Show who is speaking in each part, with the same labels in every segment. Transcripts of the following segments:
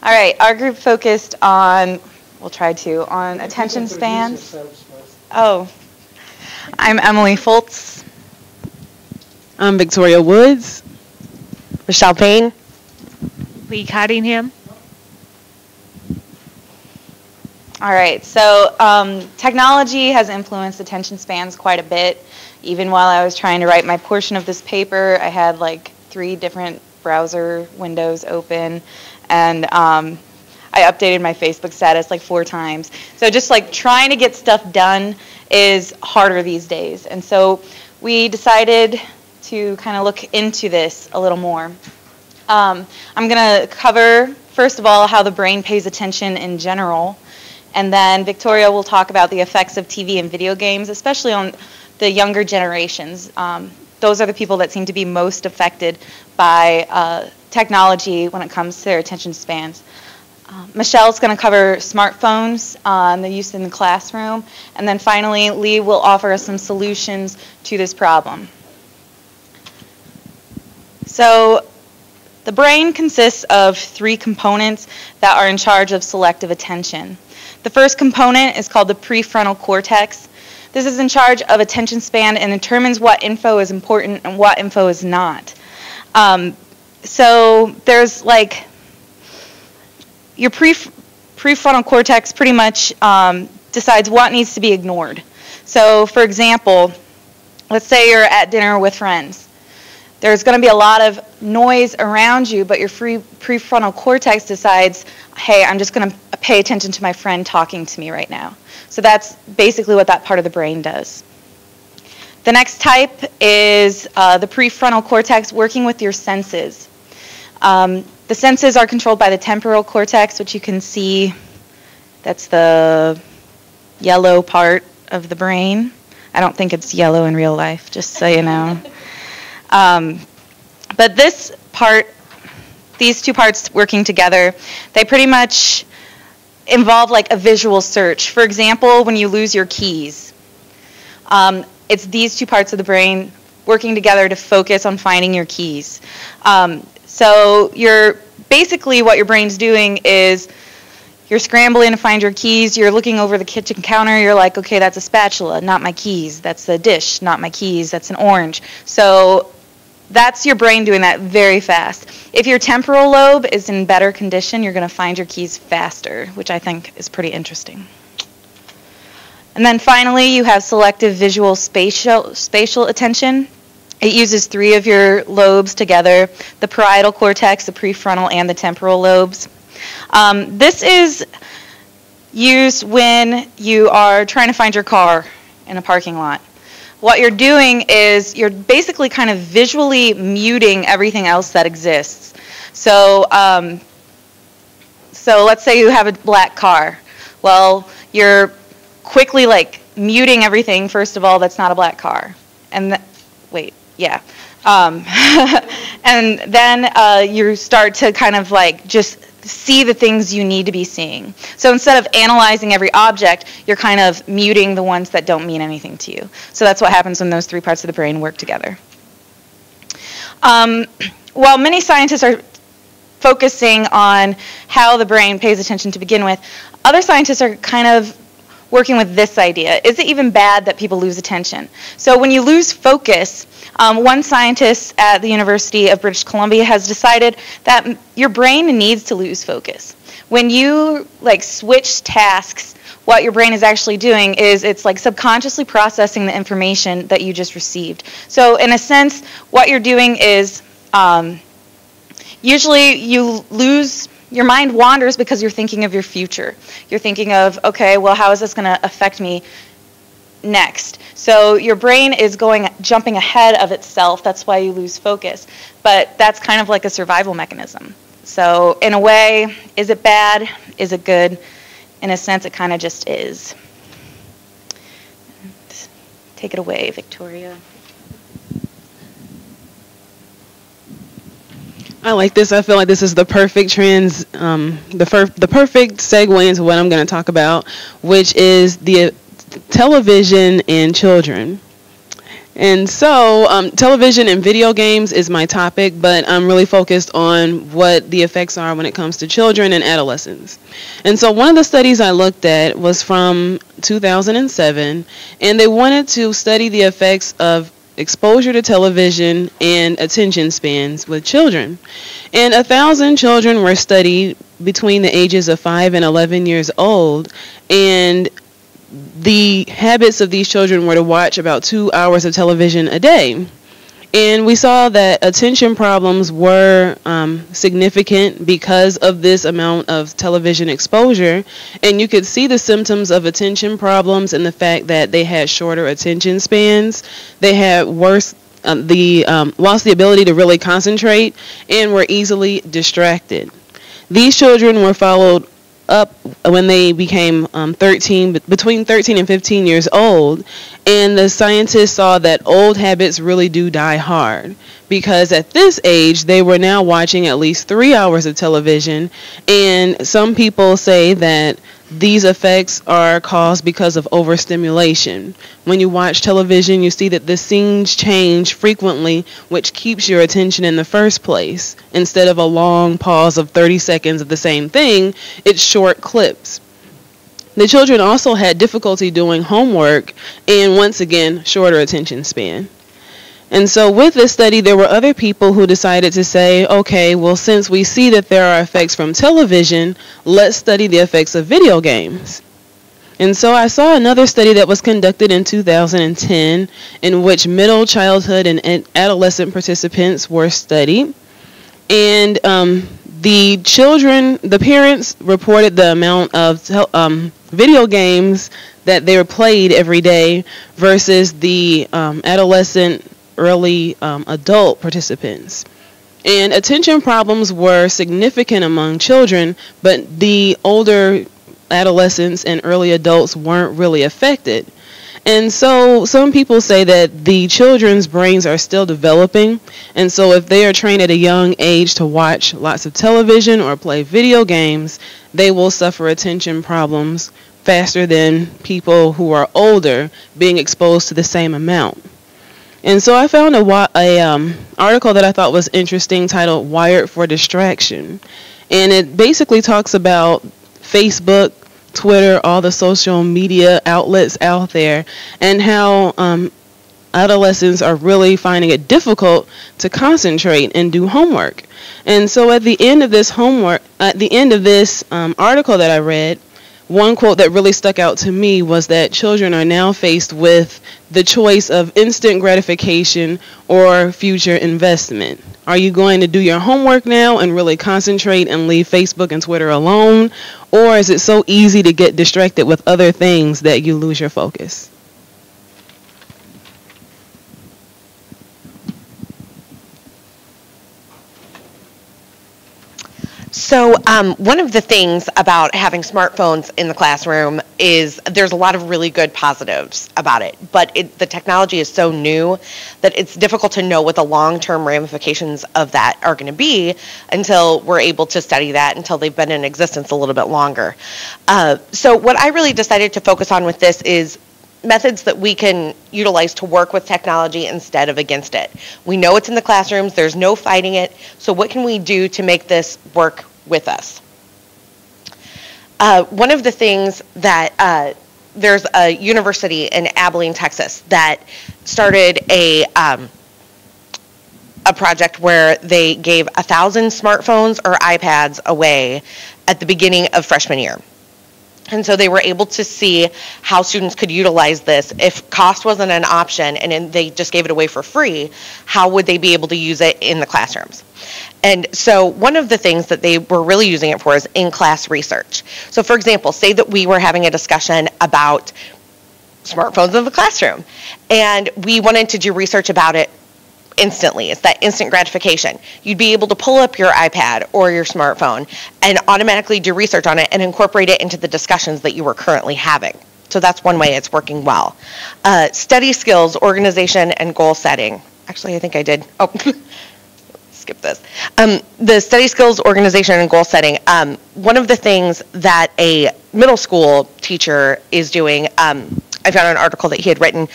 Speaker 1: All right, our group focused on, we'll try to, on attention spans. Oh, I'm Emily Foltz.
Speaker 2: I'm Victoria Woods.
Speaker 3: Michelle Payne.
Speaker 4: Lee Cottingham.
Speaker 1: All right, so technology has influenced attention spans quite a bit. Even while I was trying to write my portion of this paper, I had like 3 different browser windows open, and I updated my Facebook status like 4 times. So just like trying to get stuff done is harder these days. And so we decided to kind of look into this a little more. I'm going to cover, first of all, how the brain pays attention in general. And then Victoria will talk about the effects of TV and video games, especially on the younger generations. Those are the people that seem to be most affected by technology when it comes to their attention spans. Michelle's going to cover smartphones and the use in the classroom. And then finally, Lee will offer us some solutions to this problem. So the brain consists of 3 components that are in charge of selective attention. The first component is called the prefrontal cortex. This is in charge of attention span and determines what info is important and what info is not. So there's like your prefrontal cortex pretty much decides what needs to be ignored. So for example, let's say you're at dinner with friends. There's going to be a lot of noise around you, but your prefrontal cortex decides, hey, I'm just going to pay attention to my friend talking to me right now. So that's basically what that part of the brain does. The next type is the prefrontal cortex working with your senses. The senses are controlled by the temporal cortex, which you can see, that's the yellow part of the brain. I don't think it's yellow in real life, just so you know. But this part, these 2 parts working together, they pretty much involve like a visual search. For example, when you lose your keys, it's these 2 parts of the brain working together to focus on finding your keys. So basically what your brain's doing is you're scrambling to find your keys, you're looking over the kitchen counter, you're like, okay, that's a spatula, not my keys. That's a dish, not my keys, that's an orange. So that's your brain doing that very fast. If your temporal lobe is in better condition, you're going to find your keys faster, which I think is pretty interesting. And then finally, you have selective visual spatial attention. It uses 3 of your lobes together, the parietal cortex, the prefrontal, and the temporal lobes. This is used when you are trying to find your car in a parking lot. What you're doing is you're basically kind of visually muting everything else that exists. So, so let's say you have a black car. Well, you're quickly like muting everything, first of all, that's not a black car. And wait, yeah. And then you start to kind of like just see the things you need to be seeing. So instead of analyzing every object, you're kind of muting the ones that don't mean anything to you. So that's what happens when those 3 parts of the brain work together. While many scientists are focusing on how the brain pays attention to begin with, other scientists are kind of working with this idea. Is it even bad that people lose attention? So when you lose focus, one scientist at the University of British Columbia has decided that your brain needs to lose focus. When you like switch tasks, what your brain is actually doing is it's like subconsciously processing the information that you just received. So in a sense, what you're doing is usually you lose. Your mind wanders because you're thinking of your future. You're thinking of, okay, well, how is this going to affect me next? So your brain is jumping ahead of itself. That's why you lose focus. But that's kind of like a survival mechanism. So in a way, is it bad? Is it good? In a sense, it kind of just is. Take it away, Victoria.
Speaker 2: I like this. I feel like this is the perfect the perfect segue into what I'm going to talk about, which is the television and children. And so television and video games is my topic, but I'm really focused on what the effects are when it comes to children and adolescents. And so one of the studies I looked at was from 2007, and they wanted to study the effects of exposure to television and attention spans with children. And 1,000 children were studied between the ages of 5 and 11 years old, and the habits of these children were to watch about 2 hours of television a day. And we saw that attention problems were significant because of this amount of television exposure. And you could see the symptoms of attention problems in the fact that they had shorter attention spans. They had lost the ability to really concentrate and were easily distracted. These children were followed up when they became between 13 and 15 years old, and the scientists saw that old habits really do die hard, because at this age they were now watching at least 3 hours of television, and some people say that these effects are caused because of overstimulation. When you watch television, you see that the scenes change frequently, which keeps your attention in the first place. Instead of a long pause of 30 seconds of the same thing, it's short clips. The children also had difficulty doing homework, and once again, shorter attention span. And so with this study, there were other people who decided to say, okay, well, since we see that there are effects from television, let's study the effects of video games. And so I saw another study that was conducted in 2010 in which middle childhood and adolescent participants were studied. And the parents reported the amount of video games that they were played every day versus the adolescent early adult participants. And attention problems were significant among children, but the older adolescents and early adults weren't really affected. And so some people say that the children's brains are still developing, and so if they are trained at a young age to watch lots of television or play video games, they will suffer attention problems faster than people who are older being exposed to the same amount. And so I found a article that I thought was interesting titled "Wired for Distraction." And it basically talks about Facebook, Twitter, all the social media outlets out there, and how adolescents are really finding it difficult to concentrate and do homework. And so at the end of this article that I read, one quote that really stuck out to me was that children are now faced with the choice of instant gratification or future investment. Are you going to do your homework now and really concentrate and leave Facebook and Twitter alone? Or is it so easy to get distracted with other things that you lose your focus?
Speaker 3: So one of the things about having smartphones in the classroom is there's a lot of really good positives about it, but the technology is so new that it's difficult to know what the long-term ramifications of that are going to be until we're able to study that, until they've been in existence a little bit longer. So what I really decided to focus on with this is methods that we can utilize to work with technology instead of against it. We know it's in the classrooms, there's no fighting it, so what can we do to make this work with us? One of the things that there's a university in Abilene, Texas that started a project where they gave 1,000 smartphones or iPads away at the beginning of freshman year. And so they were able to see how students could utilize this. If cost wasn't an option and they just gave it away for free, how would they be able to use it in the classrooms? And so one of the things that they were really using it for is in-class research. So for example, say that we were having a discussion about smartphones in the classroom, and we wanted to do research about it instantly. It's that instant gratification. You'd be able to pull up your iPad or your smartphone and automatically do research on it and incorporate it into the discussions that you were currently having. So that's one way it's working well. Study skills, organization, and goal setting. Actually, I think I did. Oh, skip this. The study skills, organization, and goal setting. One of the things that a middle school teacher is doing, I found an article that he had written.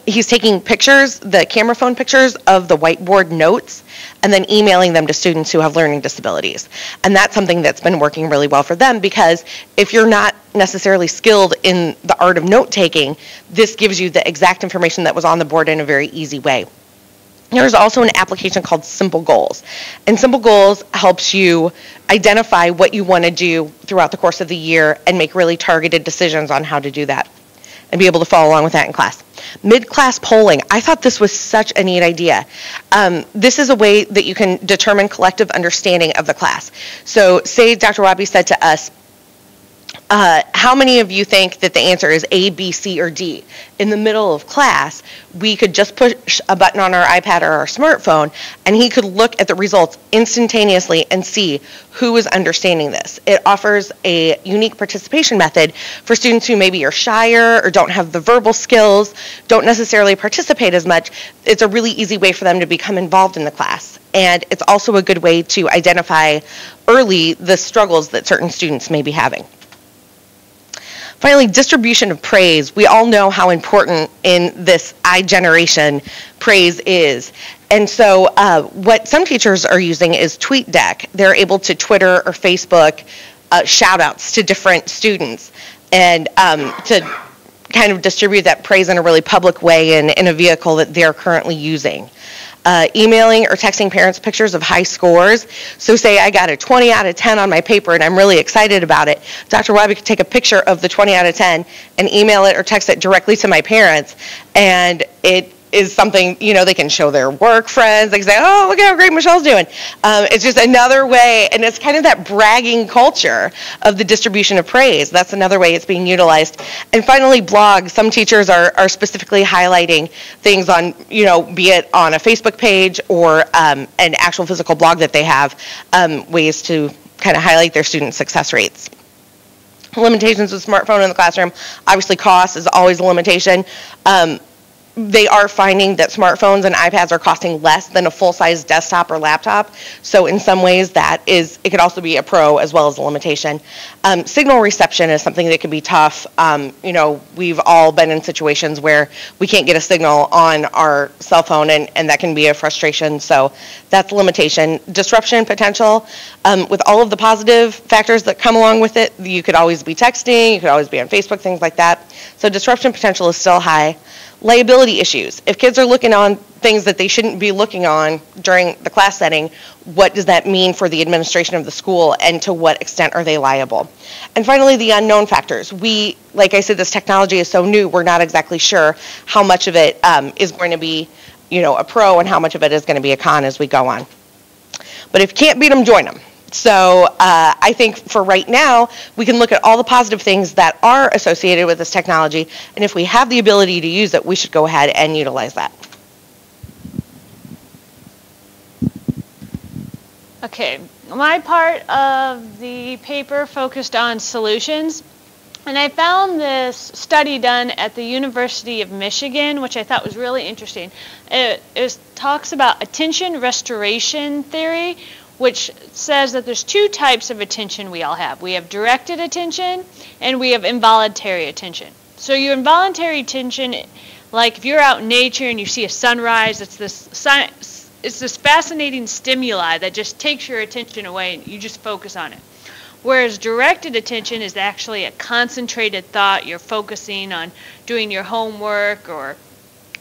Speaker 3: He's taking pictures, the camera phone pictures of the whiteboard notes, and then emailing them to students who have learning disabilities. And that's something that's been working really well for them, because if you're not necessarily skilled in the art of note taking, this gives you the exact information that was on the board in a very easy way. There's also an application called Simple Goals. And Simple Goals helps you identify what you want to do throughout the course of the year and make really targeted decisions on how to do that, and be able to follow along with that in class. Mid-class polling. I thought this was such a neat idea. This is a way that you can determine collective understanding of the class. So say Dr. Wahbys said to us, how many of you think that the answer is A, B, C, or D? In the middle of class, we could just push a button on our iPad or our smartphone, and he could look at the results instantaneously and see who is understanding this. It offers a unique participation method for students who maybe are shyer or don't have the verbal skills, don't necessarily participate as much. It's a really easy way for them to become involved in the class. And it's also a good way to identify early the struggles that certain students may be having. Finally, distribution of praise. We all know how important in this iGeneration praise is. And so what some teachers are using is TweetDeck. They're able to Twitter or Facebook shout outs to different students, and to kind of distribute that praise in a really public way and in a vehicle that they're currently using. Emailing or texting parents pictures of high scores. So say I got a 20 out of 10 on my paper and I'm really excited about it. Dr. Wahbys could take a picture of the 20 out of 10 and email it or text it directly to my parents, and it is something, you know, they can show their work friends. They can say, oh, look at how great Michelle's doing. It's just another way, and it's kind of that bragging culture of the distribution of praise. That's another way it's being utilized. And finally, blogs. Some teachers are specifically highlighting things on, you know, be it on a Facebook page or an actual physical blog that they have, ways to kind of highlight their student success rates. Limitations of smartphone in the classroom. Obviously, cost is always a limitation. They are finding that smartphones and iPads are costing less than a full-size desktop or laptop. So in some ways it could also be a pro as well as a limitation. Signal reception is something that can be tough. You know, we've all been in situations where we can't get a signal on our cell phone, and that can be a frustration. So that's a limitation. Disruption potential. With all of the positive factors that come along with it, you could always be texting, you could always be on Facebook, things like that. So disruption potential is still high. Liability issues. If kids are looking on things that they shouldn't be looking on during the class setting, what does that mean for the administration of the school, and to what extent are they liable? And finally, the unknown factors. Like I said, this technology is so new, we're not exactly sure how much of it is going to be, you know, a pro and how much of it is going to be a con as we go on. But if you can't beat them, join them. So I think for right now, we can look at all the positive things that are associated with this technology, and if we have the ability to use it, we should go ahead and utilize that.
Speaker 4: Okay, my part of the paper focused on solutions, and I found this study done at the University of Michigan, which I thought was really interesting. It talks about attention restoration theory, which says that there's two types of attention we all have. We have directed attention and we have involuntary attention. So your involuntary attention, like if you're out in nature and you see a sunrise, it's this fascinating stimuli that just takes your attention away and you just focus on it. Whereas directed attention is actually a concentrated thought. You're focusing on doing your homework, or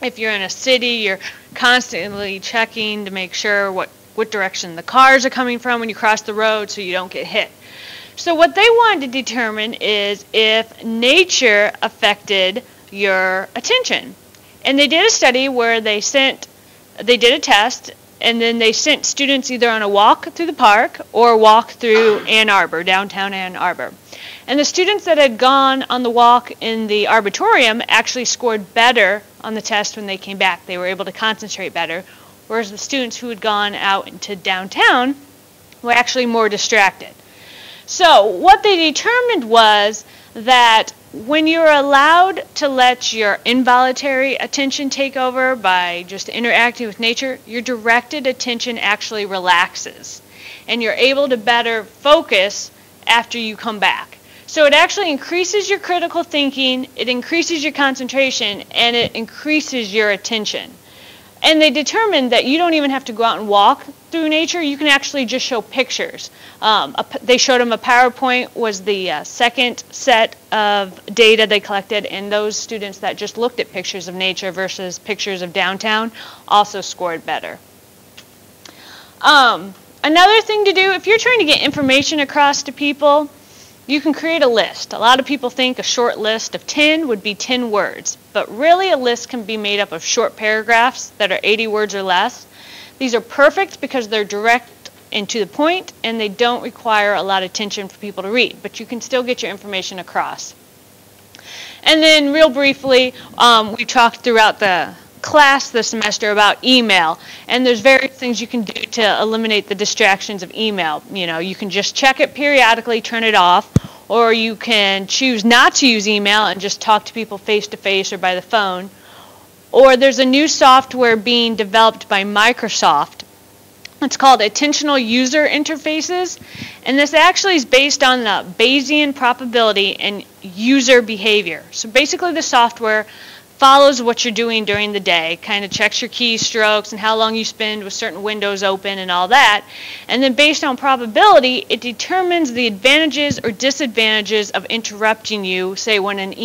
Speaker 4: if you're in a city, you're constantly checking to make sure what direction the cars are coming from when you cross the road so you don't get hit. So what they wanted to determine is if nature affected your attention. And they did a study where they did a test, and then they sent students either on a walk through the park or a walk through Ann Arbor, downtown Ann Arbor. And the students that had gone on the walk in the arboretum actually scored better on the test when they came back. They were able to concentrate better, whereas the students who had gone out into downtown were actually more distracted. So what they determined was that when you're allowed to let your involuntary attention take over by just interacting with nature, your directed attention actually relaxes, and you're able to better focus after you come back. So it actually increases your critical thinking, it increases your concentration, and it increases your attention. And they determined that you don't even have to go out and walk through nature. You can actually just show pictures. They showed them a PowerPoint was the second set of data they collected, and those students that just looked at pictures of nature versus pictures of downtown also scored better. Another thing to do, if you're trying to get information across to people, you can create a list. A lot of people think a short list of 10 would be 10 words, but really a list can be made up of short paragraphs that are 80 words or less. These are perfect because they're direct and to the point, and they don't require a lot of attention for people to read, but you can still get your information across. And then real briefly, we talked throughout the class this semester about email, and there's various things you can do to eliminate the distractions of email. You know, you can just check it periodically, turn it off, or you can choose not to use email and just talk to people face to face or by the phone. Or there's a new software being developed by Microsoft. It's called Attentional User Interfaces, and this actually is based on the Bayesian probability and user behavior. So basically the software follows what you're doing during the day, kind of checks your keystrokes and how long you spend with certain windows open and all that. And then based on probability, it determines the advantages or disadvantages of interrupting you, say when an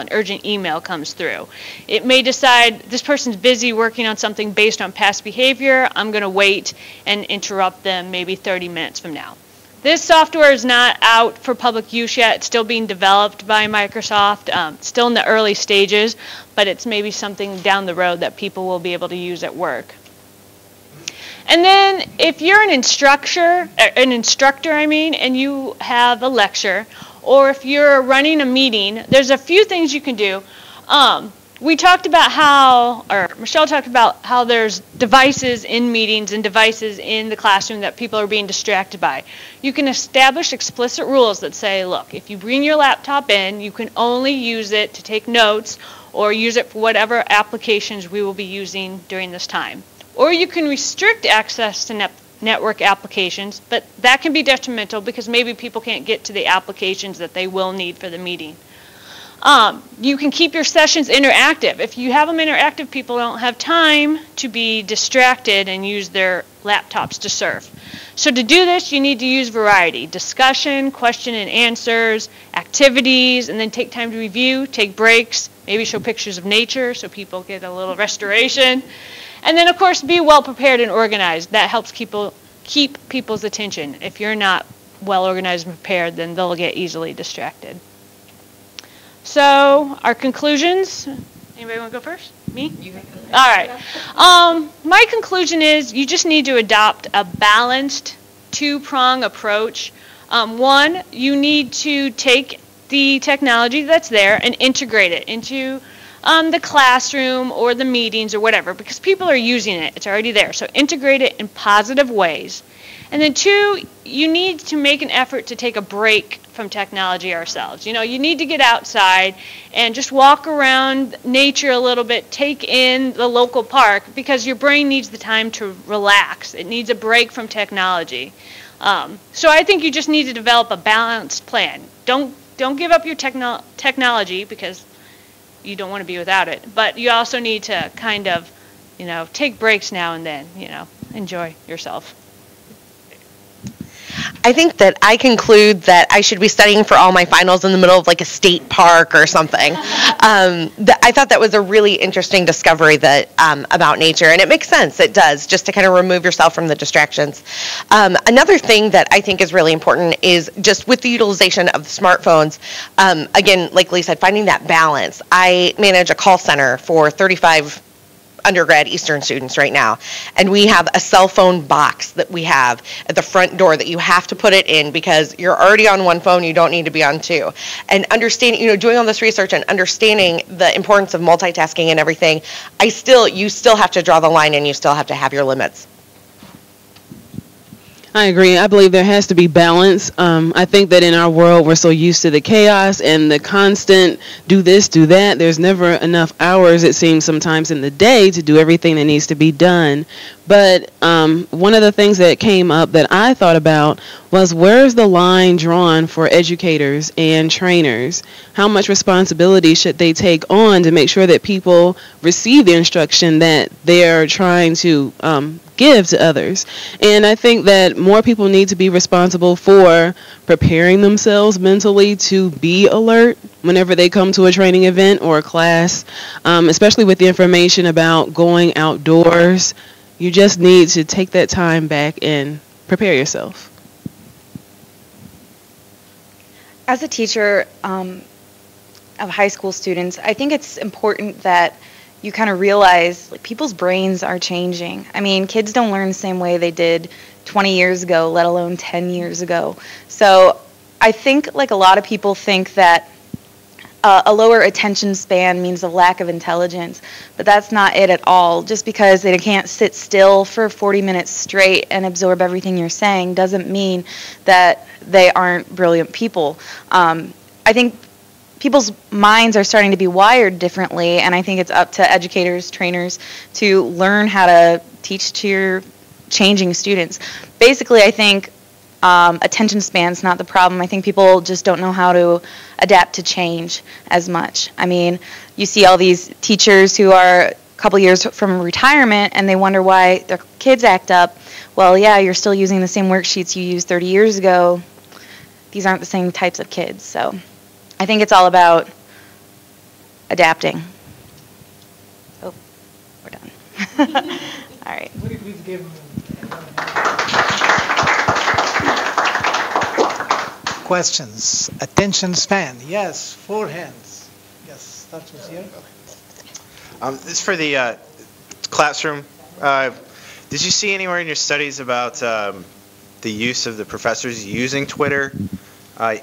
Speaker 4: urgent email comes through. It may decide this person's busy working on something based on past behavior, I'm going to wait and interrupt them maybe 30 minutes from now. This software is not out for public use yet. It's still being developed by Microsoft. Still in the early stages, but it's maybe something down the road that people will be able to use at work. And then if you're an instructor, and you have a lecture, or if you're running a meeting, there's a few things you can do. We talked about how, or Michelle talked about how there's devices in meetings and devices in the classroom that people are being distracted by. You can establish explicit rules that say, look, if you bring your laptop in, you can only use it to take notes or use it for whatever applications we will be using during this time. Or you can restrict access to network applications, but that can be detrimental because maybe people can't get to the applications that they will need for the meeting. You can keep your sessions interactive. If you have them interactive, people don't have time to be distracted and use their laptops to surf. So to do this, you need to use variety. Discussion, question and answers, activities, and then take time to review, take breaks, maybe show pictures of nature so people get a little restoration. And then, of course, be well prepared and organized. That helps keep people's attention. If you're not well organized and prepared, then they'll get easily distracted. So, our conclusions. Anybody want to go first? Me? You can go first. All right. My conclusion is you just need to adopt a balanced two-prong approach. One, you need to take the technology that's there and integrate it into the classroom or the meetings or whatever, because people are using it. It's already there. So integrate it in positive ways. And then two, you need to make an effort to take a break from technology ourselves. You know, you need to get outside and just walk around nature a little bit, take in the local park, because your brain needs the time to relax. It needs a break from technology. So I think you just need to develop a balanced plan. Don't give up your technology because you don't want to be without it. But you also need to kind of, you know, take breaks now and then, you know, enjoy yourself.
Speaker 3: I think that I conclude that I should be studying for all my finals in the middle of like a state park or something. I thought that was a really interesting discovery that about nature, and it makes sense. It does, just to kind of remove yourself from the distractions. Another thing that I think is really important is just with the utilization of the smartphones. Again, like Lee said, finding that balance. I manage a call center for 35 undergrad Eastern students right now, and we have a cell phone box that we have at the front door that you have to put it in because you're already on one phone, you don't need to be on two. And understanding, you know, doing all this research and understanding the importance of multitasking and everything, you still have to draw the line and you still have to have your limits.
Speaker 2: I agree. I believe there has to be balance. I think that in our world, we're so used to the chaos and the constant do this, do that. There's never enough hours, it seems, sometimes in the day to do everything that needs to be done. But one of the things that came up that I thought about was, where's the line drawn for educators and trainers? How much responsibility should they take on to make sure that people receive the instruction that they're trying to give to others? And I think that more people need to be responsible for preparing themselves mentally to be alert whenever they come to a training event or a class, especially with the information about going outdoors. You just need to take that time back and prepare yourself.
Speaker 1: As a teacher of high school students, I think it's important that you kind of realize, like, people's brains are changing. I mean, kids don't learn the same way they did 20 years ago, let alone 10 years ago. So I think, like, a lot of people think that a lower attention span means a lack of intelligence, but that's not it at all. Just because they can't sit still for 40 minutes straight and absorb everything you're saying doesn't mean that they aren't brilliant people. I think people's minds are starting to be wired differently, and I think it's up to educators, trainers, to learn how to teach to your changing students. Basically, I think attention span's not the problem. I think people just don't know how to adapt to change as much. I mean, you see all these teachers who are a couple years from retirement, and they wonder why their kids act up. Well, yeah, you're still using the same worksheets you used 30 years ago. These aren't the same types of kids, so I think it's all about adapting. Oh, we're done. All right.
Speaker 5: Would you please give questions? Attention span. Yes, 4 hands. Yes, start with here.
Speaker 6: This is for the classroom. Did you see anywhere in your studies about the use of the professors using Twitter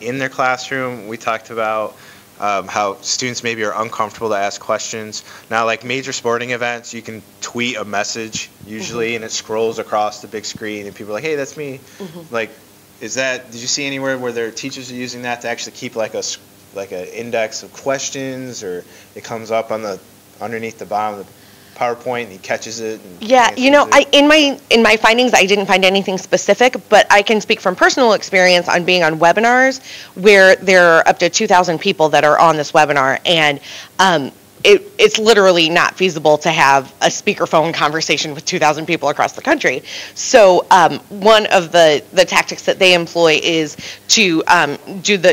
Speaker 6: in their classroom? We talked about how students maybe are uncomfortable to ask questions. Now, like major sporting events, you can tweet a message usually, and it scrolls across the big screen, and people are like, hey, that's me. Like, did you see anywhere where their teachers are using that to actually keep like an index of questions, or it comes up on underneath the bottom of the PowerPoint and he catches it?
Speaker 3: Yeah, you know, in my findings, I didn't find anything specific, but I can speak from personal experience on being on webinars where there are up to 2,000 people that are on this webinar, and it's literally not feasible to have a speakerphone conversation with 2,000 people across the country. So one of the tactics that they employ is to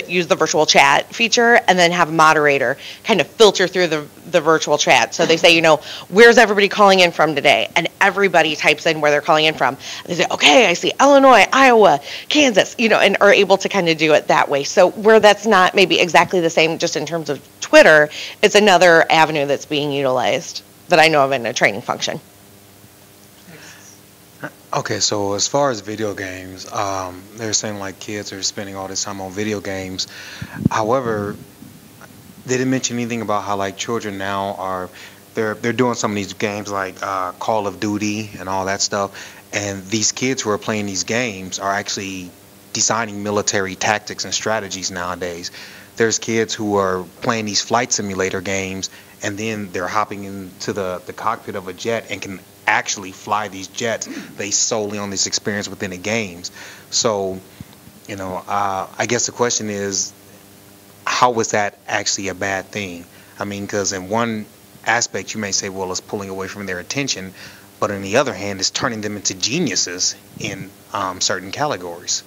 Speaker 3: use the virtual chat feature, and then have a moderator kind of filter through the virtual chat. So they say, you know, where's everybody calling in from today? And everybody types in where they're calling in from. They say, okay, I see Illinois, Iowa, Kansas, you know, and are able to kind of do it that way. So where that's not maybe exactly the same just in terms of Twitter, it's another avenue that's being utilized that I know of in a training function.
Speaker 7: Okay, so as far as video games, they're saying like kids are spending all this time on video games. However, they didn't mention anything about how like children now are they're doing some of these games like Call of Duty and all that stuff, and these kids who are playing these games are actually designing military tactics and strategies nowadays. There's kids who are playing these flight simulator games, and then they're hopping into the cockpit of a jet and can actually fly these jets based solely on this experience within the games. So, you know, I guess the question is, how was that actually a bad thing? I mean, because in one aspect you may say, well, it's pulling away from their attention, but on the other hand, it's turning them into geniuses in certain categories.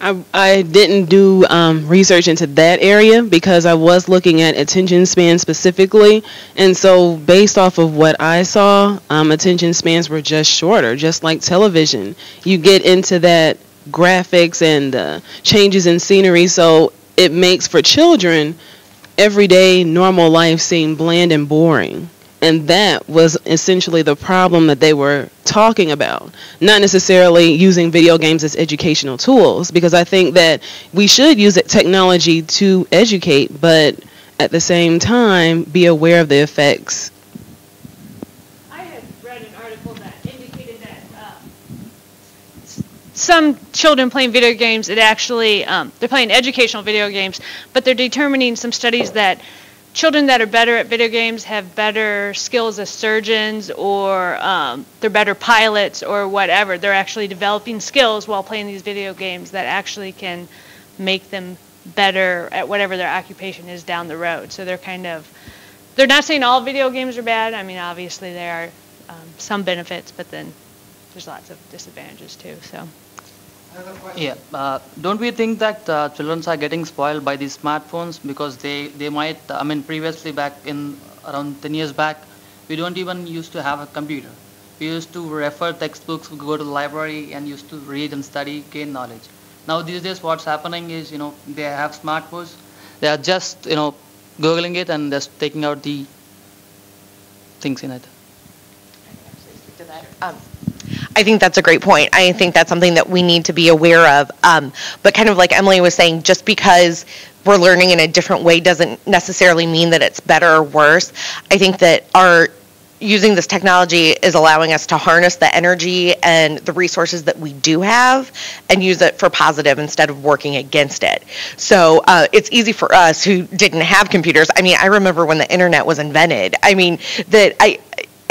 Speaker 2: I didn't do research into that area because I was looking at attention span specifically, and so based off of what I saw, attention spans were just shorter, just like television. You get into that graphics and changes in scenery, so it makes for children everyday normal life seem bland and boring. And that was essentially the problem that they were talking about. Not necessarily using video games as educational tools, because I think that we should use technology to educate, but at the same time be aware of the effects.
Speaker 4: I had read an article that indicated that some children playing video games, it actually, they're playing educational video games, but they're determining some studies that children that are better at video games have better skills as surgeons, or they're better pilots or whatever. They're actually developing skills while playing these video games that actually can make them better at whatever their occupation is down the road. So they're not saying all video games are bad. I mean, obviously there are some benefits, but then there's lots of disadvantages too. So.
Speaker 8: Yeah, don't we think that children are getting spoiled by these smartphones, because they might, I mean, previously back in around 10 years back, we don't even used to have a computer. We used to refer textbooks, go to the library and used to read and study, gain knowledge. Now these days what's happening is, they have smartphones, they are just, Googling it and just taking out the things in it.
Speaker 3: I think that's a great point. I think that's something that we need to be aware of. But kind of like Emily was saying, just because we're learning in a different way doesn't necessarily mean that it's better or worse. I think that using this technology is allowing us to harness the energy and the resources that we do have and use it for positive instead of working against it. So it's easy for us who didn't have computers. I mean, I remember when the internet was invented. I mean,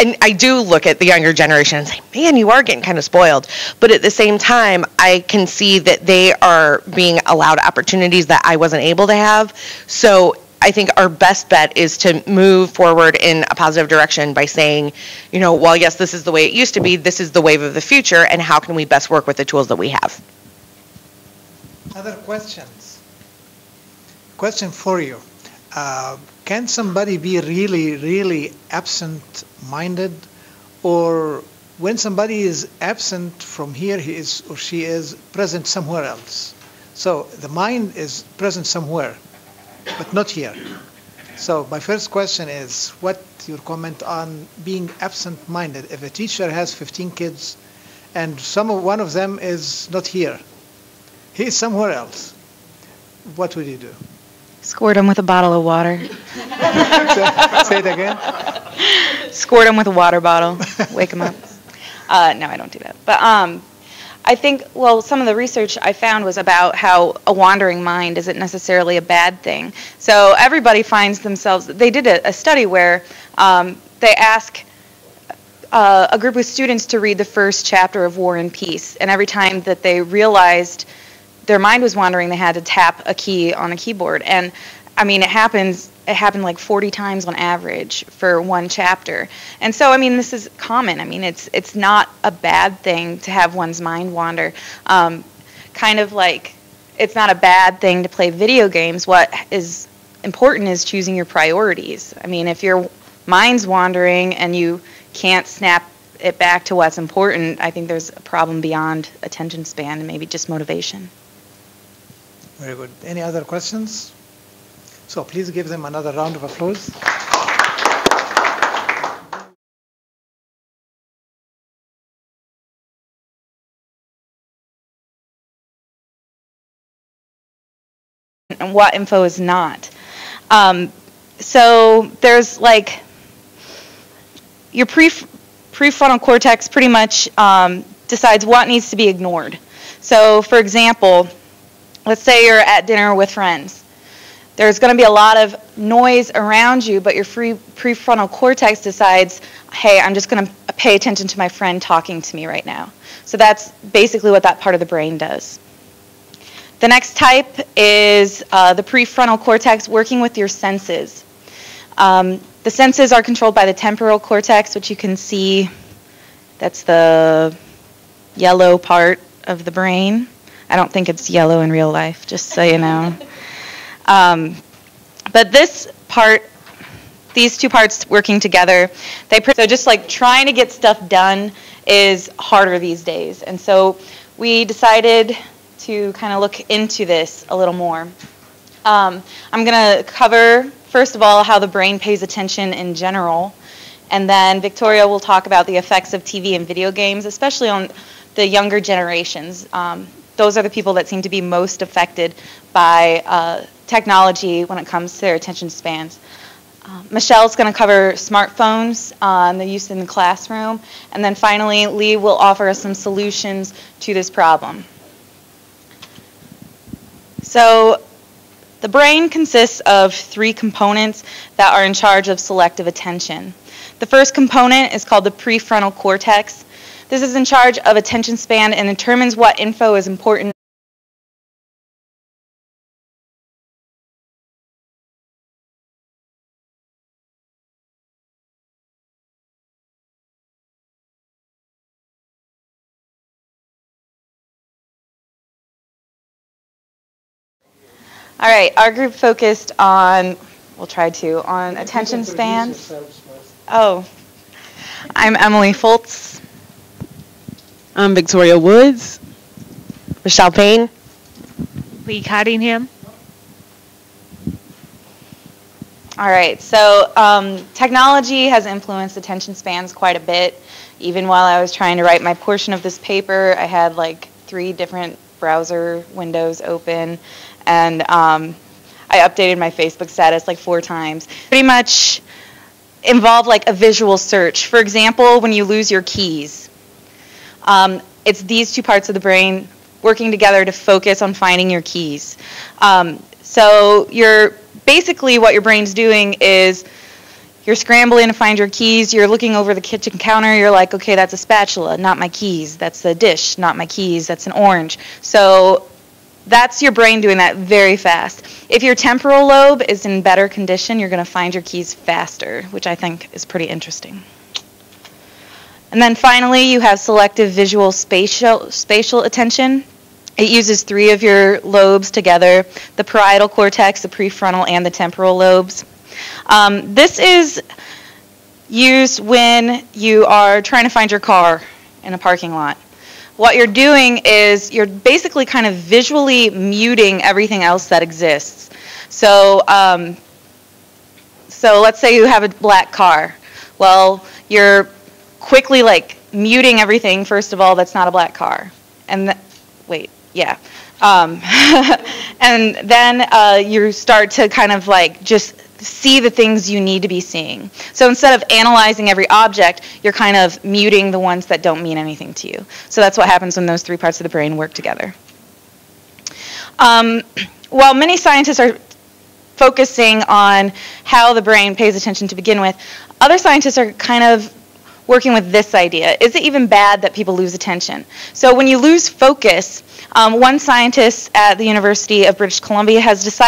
Speaker 3: and I do look at the younger generation and say, man, you are getting kind of spoiled. But at the same time, I can see that they are being allowed opportunities that I wasn't able to have. So I think our best bet is to move forward in a positive direction by saying, while yes, this is the way it used to be, this is the wave of the future, and how can we best work with the tools that we have?
Speaker 5: Other questions? Question for you. Can somebody be really, really absent-minded, or when somebody is absent from here, he is or she is present somewhere else? So the mind is present somewhere, but not here. So my first question is, what your comment on being absent-minded? If a teacher has 15 kids and one of them is not here, he is somewhere else, what would you do?
Speaker 1: Squirt them with a bottle of water.
Speaker 5: Say it again.
Speaker 1: Squirt them with a water bottle. Wake them up. No, I don't do that. But I think, some of the research I found was about how a wandering mind isn't necessarily a bad thing. So everybody finds themselves, they did a study where they ask a group of students to read the first chapter of War and Peace. And every time that they realized their mind was wandering, they had to tap a key on a keyboard. And I mean, it happened like 40 times on average for one chapter. And so, I mean, this is common. I mean, it's not a bad thing to have one's mind wander. Kind of like it's not a bad thing to play video games. What is important is choosing your priorities. I mean, if your mind's wandering and you can't snap it back to what's important, I think there's a problem beyond attention span and maybe just motivation.
Speaker 5: Very good. Any other questions? So please give them another round of applause.
Speaker 1: And what info is not. So there's like your prefrontal cortex pretty much decides what needs to be ignored. So for example, let's say you're at dinner with friends. There's going to be a lot of noise around you, but your prefrontal cortex decides, hey, I'm just going to pay attention to my friend talking to me right now. So that's basically what that part of the brain does. The next type is the prefrontal cortex working with your senses. The senses are controlled by the temporal cortex, which you can see, that's the yellow part of the brain. I don't think it's yellow in real life, just so you know. But this part, these two parts working together, so just like trying to get stuff done is harder these days. And so we decided to kind of look into this a little more. I'm going to cover, first of all, how the brain pays attention in general. And then Victoria will talk about the effects of TV and video games, especially on the younger generations. Those are the people that seem to be most affected by technology when it comes to their attention spans. Michelle's going to cover smartphones, the use in the classroom, and then finally Lee will offer us some solutions to this problem. So the brain consists of 3 components that are in charge of selective attention. The first component is called the prefrontal cortex. This is in charge of attention span and determines what info is important. All right, our group focused on, on attention spans. Oh, I'm Emily Foltz.
Speaker 2: I'm Victoria Woods.
Speaker 3: Michelle Payne.
Speaker 4: Lee Cottingham.
Speaker 1: All right, so technology has influenced attention spans quite a bit. Even while I was trying to write my portion of this paper, I had like 3 different browser windows open, and I updated my Facebook status like 4 times. Pretty much involve like a visual search. For example, when you lose your keys, it's these 2 parts of the brain working together to focus on finding your keys. So basically what your brain's doing is you're scrambling to find your keys, you're looking over the kitchen counter, you're like, okay, that's a spatula, not my keys. That's a dish, not my keys, that's an orange. So that's your brain doing that very fast. If your temporal lobe is in better condition, you're going to find your keys faster, which I think is pretty interesting. And then finally, you have selective visual spatial attention. It uses 3 of your lobes together, the parietal cortex, the prefrontal, and the temporal lobes. This is used when you are trying to find your car in a parking lot. What you're doing is you're basically kind of visually muting everything else that exists. So, so let's say you have a black car. Well, you're quickly like muting everything. First of all, that's not a black car. And and then you start to kind of like just see the things you need to be seeing. So instead of analyzing every object, you're kind of muting the ones that don't mean anything to you. So that's what happens when those 3 parts of the brain work together. While many scientists are focusing on how the brain pays attention to begin with, other scientists are kind of working with this idea. Is it even bad that people lose attention? So when you lose focus, one scientist at the University of British Columbia has decided